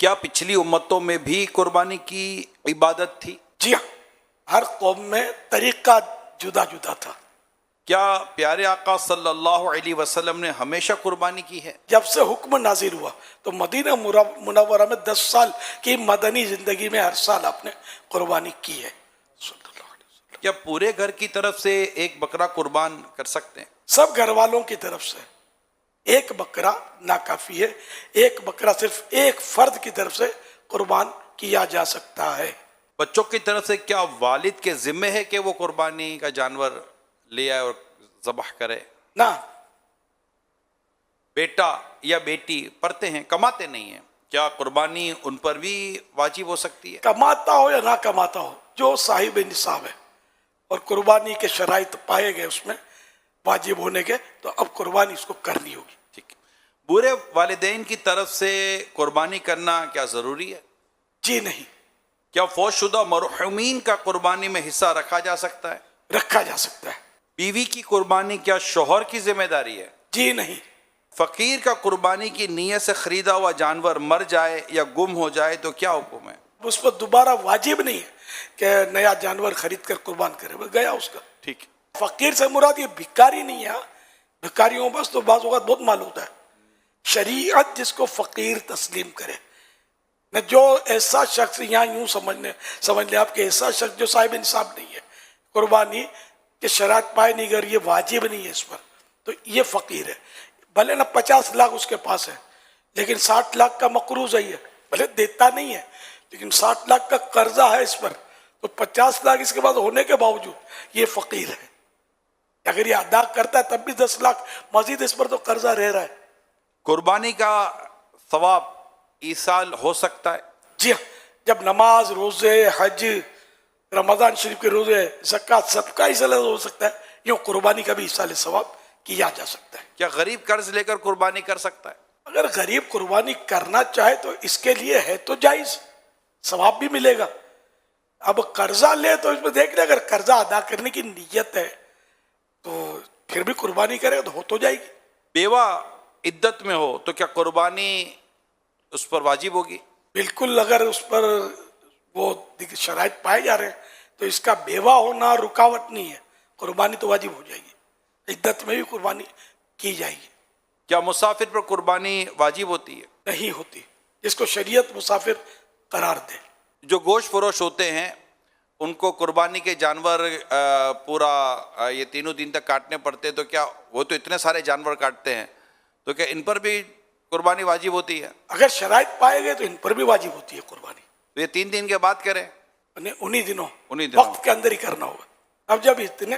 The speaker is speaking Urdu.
کیا پچھلی امتوں میں بھی قربانی کی عبادت تھی؟ جی ہاں، ہر قوم میں طریقہ جدا جدا تھا. کیا پیارے آقا صلی اللہ علیہ وسلم نے ہمیشہ قربانی کی ہے؟ جب سے حکم نازل ہوا تو مدینہ منورہ میں 10 سال کی مدنی زندگی میں ہر سال آپ نے قربانی کی ہے. صلی اللہ علیہ وسلم. کیا پورے گھر کی طرف سے ایک بکرا قربان کر سکتے ہیں؟ سب گھر والوں کی طرف سے ایک بکرا ناکافی ہے. ایک بکرا صرف ایک فرد کی طرف سے قربان کیا جا سکتا ہے. بچوں کی طرف سے کیا والد کے ذمہ ہے کہ وہ قربانی کا جانور لے آئے اور ذبح کرے؟ نہ، بیٹا یا بیٹی پڑھتے ہیں، کماتے نہیں ہیں، کیا قربانی ان پر بھی واجب ہو سکتی ہے؟ کماتا ہو یا نہ کماتا ہو، جو صاحب نصاب ہے اور قربانی کے شرائط پائے گئے اس میں واجب ہونے کے، تو اب قربانی اس کو کرنی ہوگی. ٹھیک ہے. برے والدین کی طرف سے قربانی کرنا کیا ضروری ہے؟ جی نہیں، کیا فوت شدہ مرحومین کا قربانی میں حصہ رکھا جا سکتا ہے؟ رکھا جا سکتا ہے. بیوی کی قربانی کیا شوہر کی ذمہ داری ہے؟ جی نہیں. فقیر کا قربانی کی نیت سے خریدا ہوا جانور مر جائے یا گم ہو جائے تو کیا حکم ہے؟ اس پر دوبارہ واجب نہیں ہے کہ نیا جانور خرید کر قربان کرے، وہ گیا اس کا. ٹھیک ہے. فقیر سے مراد یہ بھکاری نہیں ہے. بھکاریوں بس تو بعض اوقات بہت مال ہوتا ہے. شریعت جس کو فقیر تسلیم کرے، نہ جو ایسا شخص، یہاں یوں سمجھ لیں آپ کہ ایسا شخص جو صاحب نصاب نہیں ہے، قربانی کے شرائط پائے نہیں کر، یہ واجب نہیں ہے اس پر، تو یہ فقیر ہے. بھلے نہ 50 لاکھ اس کے پاس ہے لیکن 60 لاکھ کا مقروض ہے، یہ بھلے دیتا نہیں ہے لیکن 60 لاکھ کا قرضہ ہے اس پر، تو 50 لاکھ اس کے بعد ہونے کے باوجود یہ فقیر ہے. اگر یہ ادا کرتا ہے تب بھی 10 لاکھ مزید اس پر تو قرضہ رہ رہا ہے. قربانی کا ثواب ایصال ہو سکتا ہے؟ جی ہاں، جب نماز، روزے، حج، رمضان شریف کے روزے، زکوٰۃ، صدقہ ایصال ہو سکتا ہے، یوں قربانی کا بھی ایصال ثواب کیا جا سکتا ہے. کیا غریب قرض لے کر قربانی کر سکتا ہے؟ اگر غریب قربانی کرنا چاہے تو اس کے لیے ہے تو جائز، ثواب بھی ملے گا. اب قرضہ لے تو اس میں دیکھ لیں، اگر قرضہ ادا کرنے کی نیت ہے تو پھر بھی قربانی کرے تو ہو تو جائے گی. بیوہ عدت میں ہو تو کیا قربانی اس پر واجب ہوگی؟ بالکل، اگر اس پر وہ شرائط پائے جا رہے ہیں تو اس کا بیوہ ہونا رکاوٹ نہیں ہے، قربانی تو واجب ہو جائے گی. عدت میں بھی قربانی کی جائے گی. کیا مسافر پر قربانی واجب ہوتی ہے؟ نہیں ہوتی، جس کو شریعت مسافر قرار دے. جو گوشت فروش ہوتے ہیں ان کو قربانی کے جانور پورا یہ 3 دن تک کاٹنے پڑتے، تو کیا وہ تو اتنے سارے جانور کاٹتے ہیں، تو کیا ان پر بھی قربانی واجب ہوتی ہے؟ اگر شرائط پائے گئے تو ان پر بھی واجب ہوتی ہے قربانی. تو یہ 3 دن کے بعد کریں؟ انہیں دنوں انہی دنوں وقت کے اندر ہی کرنا ہوگا. اب جب اتنے